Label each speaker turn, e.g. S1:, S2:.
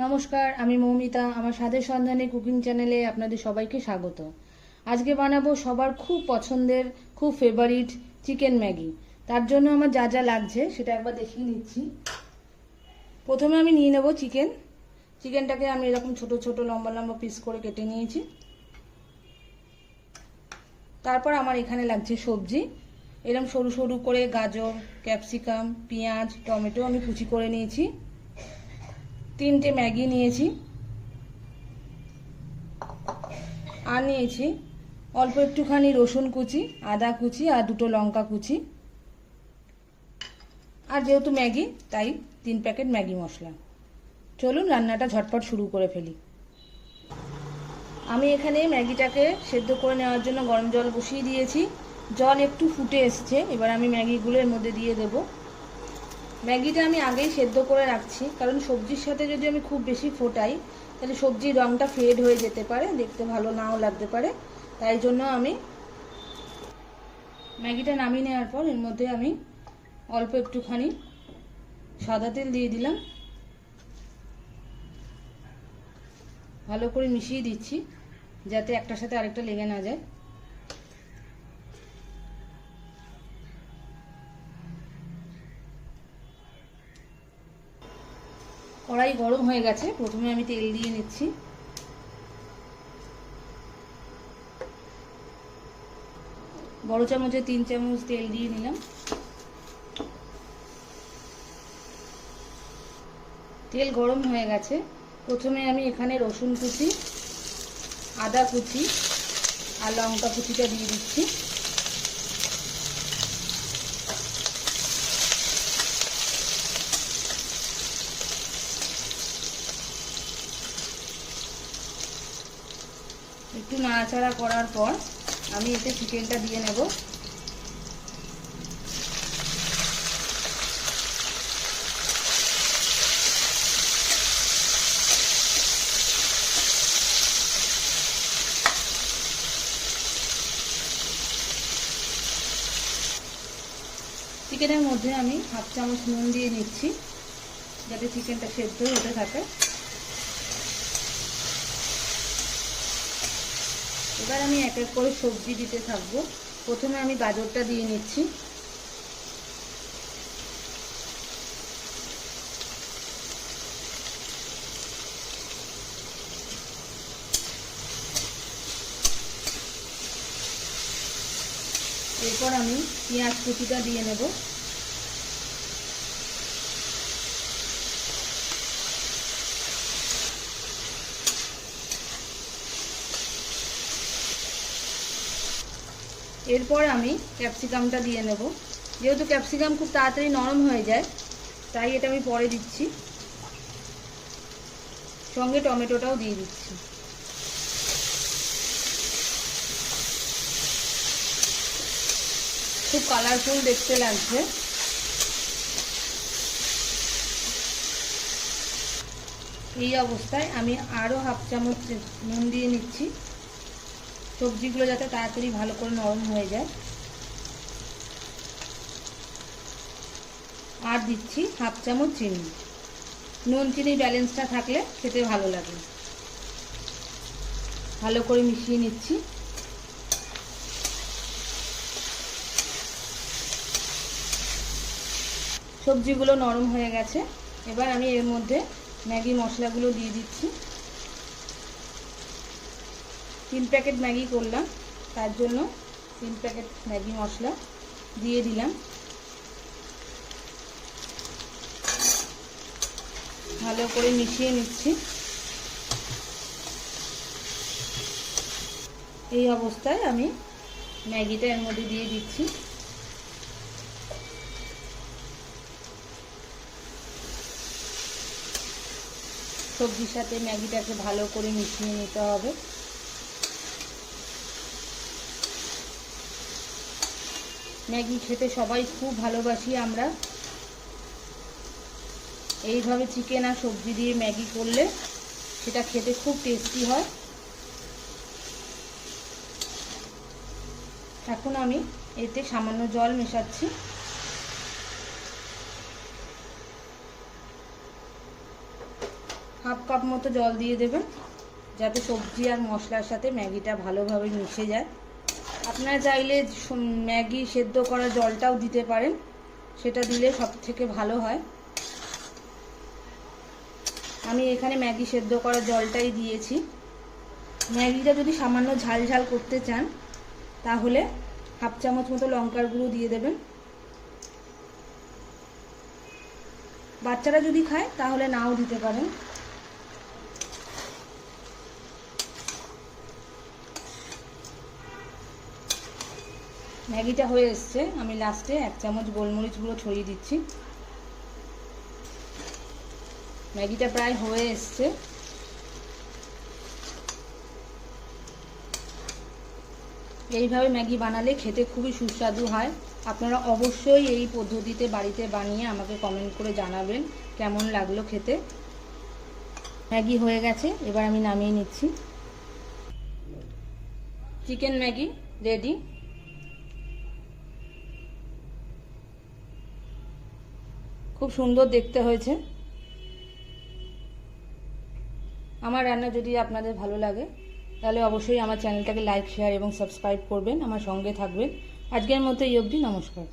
S1: নমস্কার, আমি মৌমিতা। আমার স্বাদের সন্ধানে কুকিং চ্যানেলে আপনাদের সবাইকে স্বাগত। আজকে বানাবো সবার খুব পছন্দের, খুব ফেভারিট চিকেন ম্যাগি। তার জন্য আমার যা যা লাগছে সেটা একবার দেখিয়ে নিচ্ছি। প্রথমে আমি নিয়ে নেব চিকেনটাকে আমি এরকম ছোট ছোট লম্বা লম্বা পিস করে কেটে নিয়েছি। তারপর আমার এখানে লাগছে সবজি। এরকম সরু সরু করে গাজর, ক্যাপসিকাম, পেঁয়াজ, টমেটো আমি কুচি করে নিয়েছি। 3টে ম্যাগি নিয়েছি। আর নিয়েছি অল্প একটুখানি রসুন কুচি, আদা কুচি আর 2টো লঙ্কা কুচি। আর যেহেতু ম্যাগি তাই 3 প্যাকেট ম্যাগি মশলা। চলুন রান্নাটা ঝটপট শুরু করে ফেলি। আমি এখানে ম্যাগিটাকে সেদ্ধ করে নেওয়ার জন্য গরম জল বসিয়ে দিয়েছি। জল একটু ফুটে এসছে, এবার আমি ম্যাগিগুলো এর মধ্যে দিয়ে দেব। ম্যাগিটা আমি আগেই সেদ্ধ করে রাখছি, কারণ সবজির সাথে যদি আমি খুব বেশি ফোটাই তাহলে সবজির রঙটা ফেড হয়ে যেতে পারে, দেখতে ভালো নাও লাগতে পারে। তাই জন্য আমি ম্যাগিটা নামিয়ে নেওয়ার পর এর মধ্যে আমি অল্প একটুখানি সাদা তেল দিয়ে দিলাম। ভালো করে মিশিয়ে দিচ্ছি যাতে একটার সাথে আরেকটা লেগে না যায়। কড়াই গরম হয়ে গেছে, প্রথমে আমি তেল দিয়ে নিচ্ছি। বড় চামচে 3 চামচ তেল দিয়ে নিলাম। তেল গরম হয়ে গেছে, প্রথমে আমি এখানে রসুন কুচি, আদা কুচি আর লঙ্কা কুচিটা দিয়ে দিচ্ছি। একটু নাড়াচাড়া করার পর আমি এতে চিকেনটা দিয়ে নেব। চিকেনের মধ্যে আমি 1/2 চামচ নুন দিয়ে নিচ্ছি যাতে চিকেনটা সেদ্ধ হতে থাকে। এবার আমি এক এক করে সবজি দিতে থাকবো। প্রথমে আমি গাজরটা দিয়ে নিচ্ছি। এরপর আমি পেঁয়াজ কুচিটা দিয়ে নেব। এরপর আমি ক্যাপসিকামটা দিয়ে নেব। যেহেতু ক্যাপসিকাম খুব তাড়াতাড়ি নরম হয়ে যায় তাই এটা আমি পরে দিচ্ছি। সঙ্গে টমেটোটাও দিয়ে দিচ্ছি। খুব কালারফুল দেখতে লাগছে। এই অবস্থায় আমি আরও 1/2 চামচ নুন দিয়ে নিচ্ছি, সবজিগুলো যাতে তাড়াতাড়ি ভালো করে নরম হয়ে যায়। আর দিচ্ছি 1/2 চামচ চিনি। নুন চিনির ব্যালেন্সটা থাকলে খেতে ভালো লাগে। ভালো করে মিশিয়ে নিচ্ছি। সবজিগুলো নরম হয়ে গেছে, এবার আমি এর মধ্যে ম্যাগি মশলাগুলো দিয়ে দিচ্ছি। 3 প্যাকেট ম্যাগি করলাম, তার জন্য 3 প্যাকেট ম্যাগি মশলা দিয়ে দিলাম। ভালো করে মিশিয়ে নিচ্ছি। এই অবস্থায় আমি ম্যাগিটা এর মধ্যে দিয়ে দিচ্ছি। সবজির সাথে ম্যাগিটাকে ভালো করে মিশিয়ে নিতে হবে। ম্যাগি খেতে সবাই খুব ভালোবাসি আমরা। এইভাবে চিকেন আর সবজি দিয়ে ম্যাগি করলে সেটা খেতে খুব টেস্টি হয়। এখন আমি এতে সামান্য জল মেশাচ্ছি। হাফ কাপ মতো জল দিয়ে দেবেন, যাতে সবজি আর মশলার সাথে ম্যাগিটা ভালোভাবে মিশে যায়। আপনারা চাইলে ম্যাগি সেদ্ধ করা জলটাও দিতে পারেন, সেটা দিলে সব থেকে ভালো হয়। আমি এখানে ম্যাগি সেদ্ধ করা জলটাই দিয়েছি। ম্যাগিটা যদি সামান্য ঝাল ঝাল করতে চান তাহলে হাফ চামচ মতো লঙ্কার গুঁড়ো দিয়ে দেবেন। বাচ্চারা যদি খায় তাহলে নাও দিতে পারেন। ম্যাগিটা হয়ে এসছে, আমি লাস্টে 1 চামচ গোলমরিচ গুঁড়ো ছড়িয়ে দিচ্ছি। ম্যাগিটা প্রায় হয়ে এসছে। এইভাবে ম্যাগি বানালে খেতে খুবই সুস্বাদু হয়। আপনারা অবশ্যই এই পদ্ধতিতে বাড়িতে বানিয়ে আমাকে কমেন্ট করে জানাবেন কেমন লাগলো খেতে। ম্যাগি হয়ে গেছে, এবার আমি নামিয়ে নিচ্ছি। Chicken Maggi ready. খুব সুন্দর দেখতে হয়েছে। আমার রান্না যদি আপনাদের ভালো লাগে তাহলে অবশ্যই আমার চ্যানেলটাকে লাইক, শেয়ার এবং সাবস্ক্রাইব করবেন, আমার সঙ্গে থাকবেন। আজকের মতো এই অবধি, নমস্কার।